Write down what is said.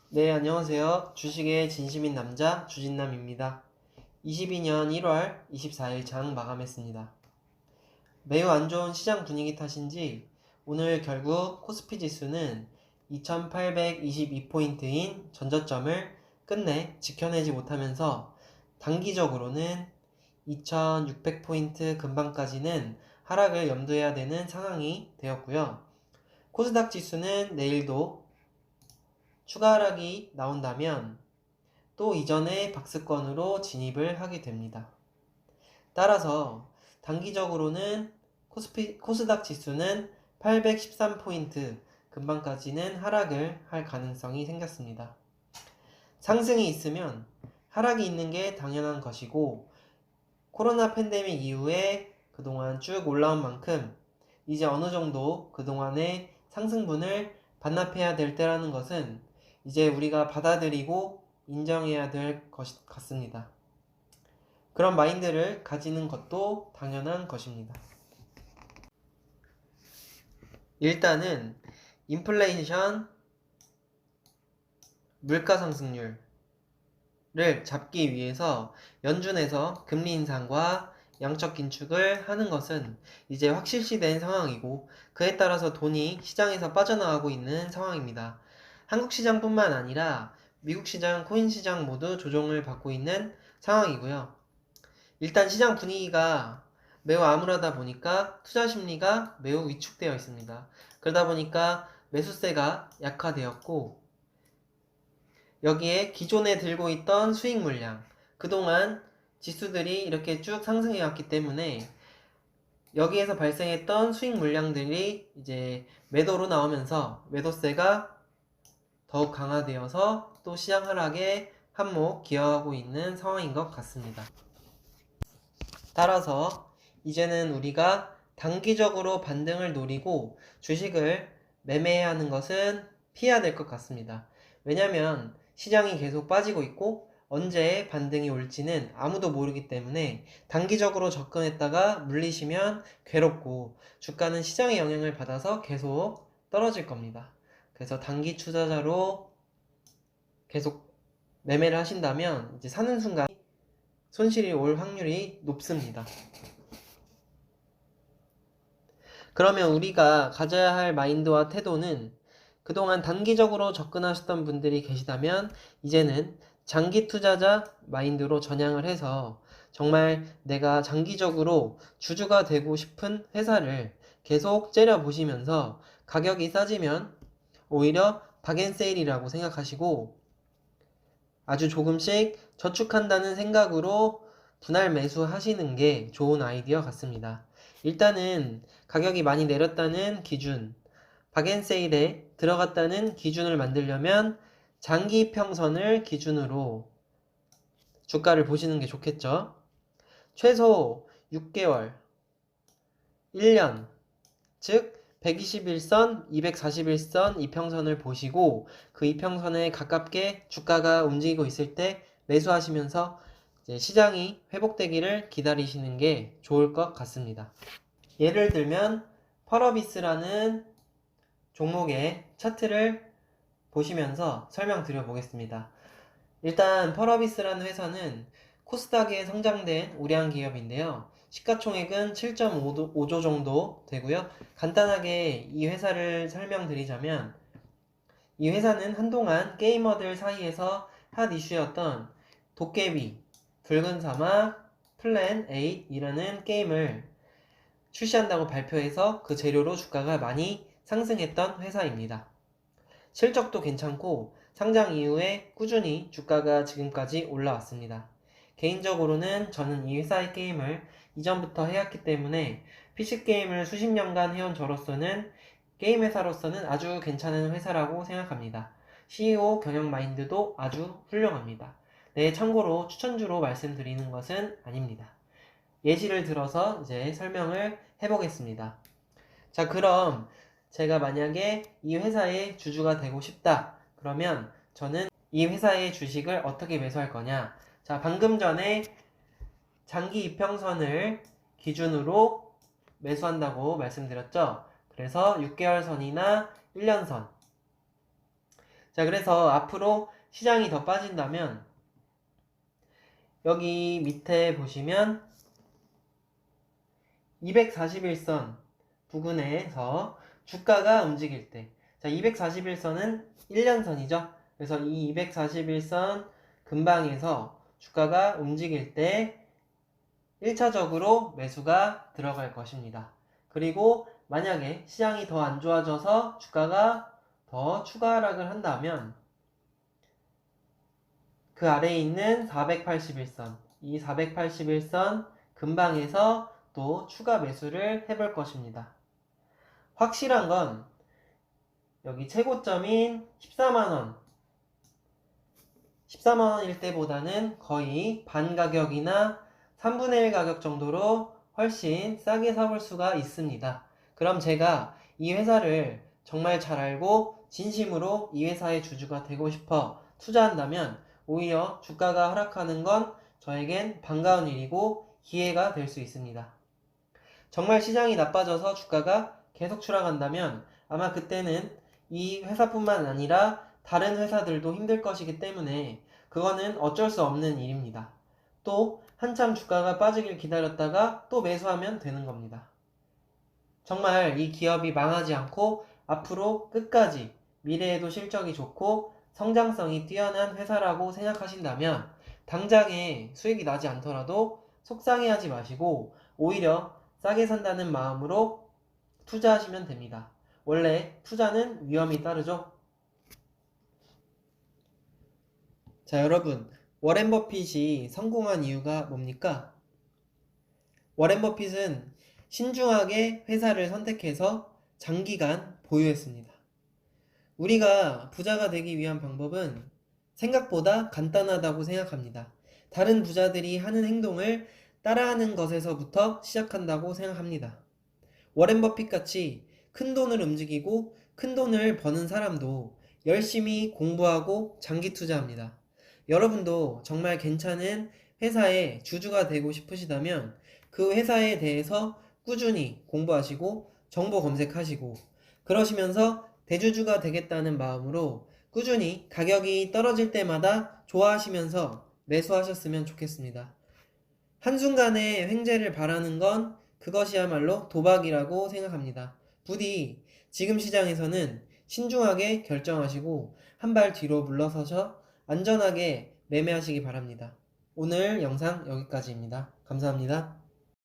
네, 안녕하세요. 주식의 진심인 남자 주진남입니다. 22년 1월 24일 장 마감했습니다. 매우 안 좋은 시장 분위기 탓인지 오늘 결국 코스피 지수는 2822포인트인 전저점을 끝내 지켜내지 못하면서 단기적으로는 2600포인트 근방까지는 하락을 염두해야 되는 상황이 되었고요. 코스닥 지수는 내일도 추가 하락이 나온다면 또 이전의 박스권으로 진입을 하게 됩니다. 따라서 단기적으로는 코스닥 지수는 813포인트 근방까지는 하락을 할 가능성이 생겼습니다. 상승이 있으면 하락이 있는 게 당연한 것이고, 코로나 팬데믹 이후에 그동안 쭉 올라온 만큼 이제 어느 정도 그동안의 상승분을 반납해야 될 때라는 것은 이제 우리가 받아들이고 인정해야 될 것 같습니다. 그런 마인드를 가지는 것도 당연한 것입니다. 일단은 인플레이션, 물가 상승률을 잡기 위해서 연준에서 금리 인상과 양적 긴축을 하는 것은 이제 확실시된 상황이고, 그에 따라서 돈이 시장에서 빠져나가고 있는 상황입니다. 한국 시장뿐만 아니라 미국 시장, 코인 시장 모두 조정을 받고 있는 상황이고요. 일단 시장 분위기가 매우 암울하다 보니까 투자 심리가 매우 위축되어 있습니다. 그러다 보니까 매수세가 약화되었고, 여기에 기존에 들고 있던 수익 물량, 그동안 지수들이 이렇게 쭉 상승해 왔기 때문에 여기에서 발생했던 수익 물량들이 이제 매도로 나오면서 매도세가 더욱 강화되어서 또 시장 하락에 한몫 기여하고 있는 상황인 것 같습니다. 따라서 이제는 우리가 단기적으로 반등을 노리고 주식을 매매해야 하는 것은 피해야 될 것 같습니다. 왜냐하면 시장이 계속 빠지고 있고 언제 반등이 올지는 아무도 모르기 때문에 단기적으로 접근했다가 물리시면 괴롭고 주가는 시장의 영향을 받아서 계속 떨어질 겁니다. 그래서 단기 투자자로 계속 매매를 하신다면 이제 사는 순간 손실이 올 확률이 높습니다. 그러면 우리가 가져야 할 마인드와 태도는, 그동안 단기적으로 접근하셨던 분들이 계시다면 이제는 장기 투자자 마인드로 전향을 해서 정말 내가 장기적으로 주주가 되고 싶은 회사를 계속 째려보시면서 가격이 싸지면 오히려 박앤세일이라고 생각하시고 아주 조금씩 저축한다는 생각으로 분할 매수하시는 게 좋은 아이디어 같습니다. 일단은 가격이 많이 내렸다는 기준, 박앤세일에 들어갔다는 기준을 만들려면 장기 평선을 기준으로 주가를 보시는 게 좋겠죠. 최소 6개월, 1년, 즉 121선, 241선 이평선을 보시고 그 이평선에 가깝게 주가가 움직이고 있을 때 매수하시면서 이제 시장이 회복되기를 기다리시는 게 좋을 것 같습니다. 예를 들면 펄어비스라는 종목의 차트를 보시면서 설명드려 보겠습니다. 일단 펄어비스라는 회사는 코스닥에 성장된 우량 기업인데요. 시가총액은 7.5조 정도 되고요. 간단하게 이 회사를 설명드리자면, 이 회사는 한동안 게이머들 사이에서 핫 이슈였던 도깨비, 붉은 사막, 플랜 8이라는 게임을 출시한다고 발표해서 그 재료로 주가가 많이 상승했던 회사입니다. 실적도 괜찮고 상장 이후에 꾸준히 주가가 지금까지 올라왔습니다. 개인적으로는 저는 이 회사의 게임을 이전부터 해왔기 때문에 PC게임을 수십 년간 해온 저로서는 게임 회사로서는 아주 괜찮은 회사라고 생각합니다. CEO 경영 마인드도 아주 훌륭합니다. 네, 참고로 추천주로 말씀드리는 것은 아닙니다. 예시를 들어서 이제 설명을 해보겠습니다. 자, 그럼 제가 만약에 이 회사의 주주가 되고 싶다. 그러면 저는 이 회사의 주식을 어떻게 매수할 거냐. 자, 방금 전에 장기 이평선을 기준으로 매수한다고 말씀드렸죠. 그래서 6개월 선이나 1년 선. 자, 그래서 앞으로 시장이 더 빠진다면 여기 밑에 보시면 241선 부근에서 주가가 움직일 때, 자, 241선은 1년선이죠. 그래서 이 241선 근방에서 주가가 움직일 때 1차적으로 매수가 들어갈 것입니다. 그리고 만약에 시장이 더 안 좋아져서 주가가 더 추가 하락을 한다면 그 아래에 있는 481선, 이 481선 근방에서 또 추가 매수를 해볼 것입니다. 확실한 건 여기 최고점인 14만원, 14만원일 때보다는 거의 반 가격이나 3분의 1 가격 정도로 훨씬 싸게 사볼 수가 있습니다. 그럼 제가 이 회사를 정말 잘 알고 진심으로 이 회사의 주주가 되고 싶어 투자한다면 오히려 주가가 하락하는 건 저에겐 반가운 일이고 기회가 될 수 있습니다. 정말 시장이 나빠져서 주가가 계속 추락한다면 아마 그때는 이 회사뿐만 아니라 다른 회사들도 힘들 것이기 때문에 그거는 어쩔 수 없는 일입니다. 또 한참 주가가 빠지길 기다렸다가 또 매수하면 되는 겁니다. 정말 이 기업이 망하지 않고 앞으로 끝까지 미래에도 실적이 좋고 성장성이 뛰어난 회사라고 생각하신다면 당장에 수익이 나지 않더라도 속상해하지 마시고 오히려 싸게 산다는 마음으로 투자하시면 됩니다. 원래 투자는 위험이 따르죠. 자, 여러분, 워렌 버핏이 성공한 이유가 뭡니까? 워렌 버핏은 신중하게 회사를 선택해서 장기간 보유했습니다. 우리가 부자가 되기 위한 방법은 생각보다 간단하다고 생각합니다. 다른 부자들이 하는 행동을 따라하는 것에서부터 시작한다고 생각합니다. 워렌 버핏 같이 큰 돈을 움직이고 큰 돈을 버는 사람도 열심히 공부하고 장기 투자합니다. 여러분도 정말 괜찮은 회사의 주주가 되고 싶으시다면 그 회사에 대해서 꾸준히 공부하시고 정보 검색하시고 그러시면서 대주주가 되겠다는 마음으로 꾸준히 가격이 떨어질 때마다 좋아하시면서 매수하셨으면 좋겠습니다. 한순간에 횡재를 바라는 건 그것이야말로 도박이라고 생각합니다. 부디 지금 시장에서는 신중하게 결정하시고 한 발 뒤로 물러서서 안전하게 매매하시기 바랍니다. 오늘 영상 여기까지입니다. 감사합니다.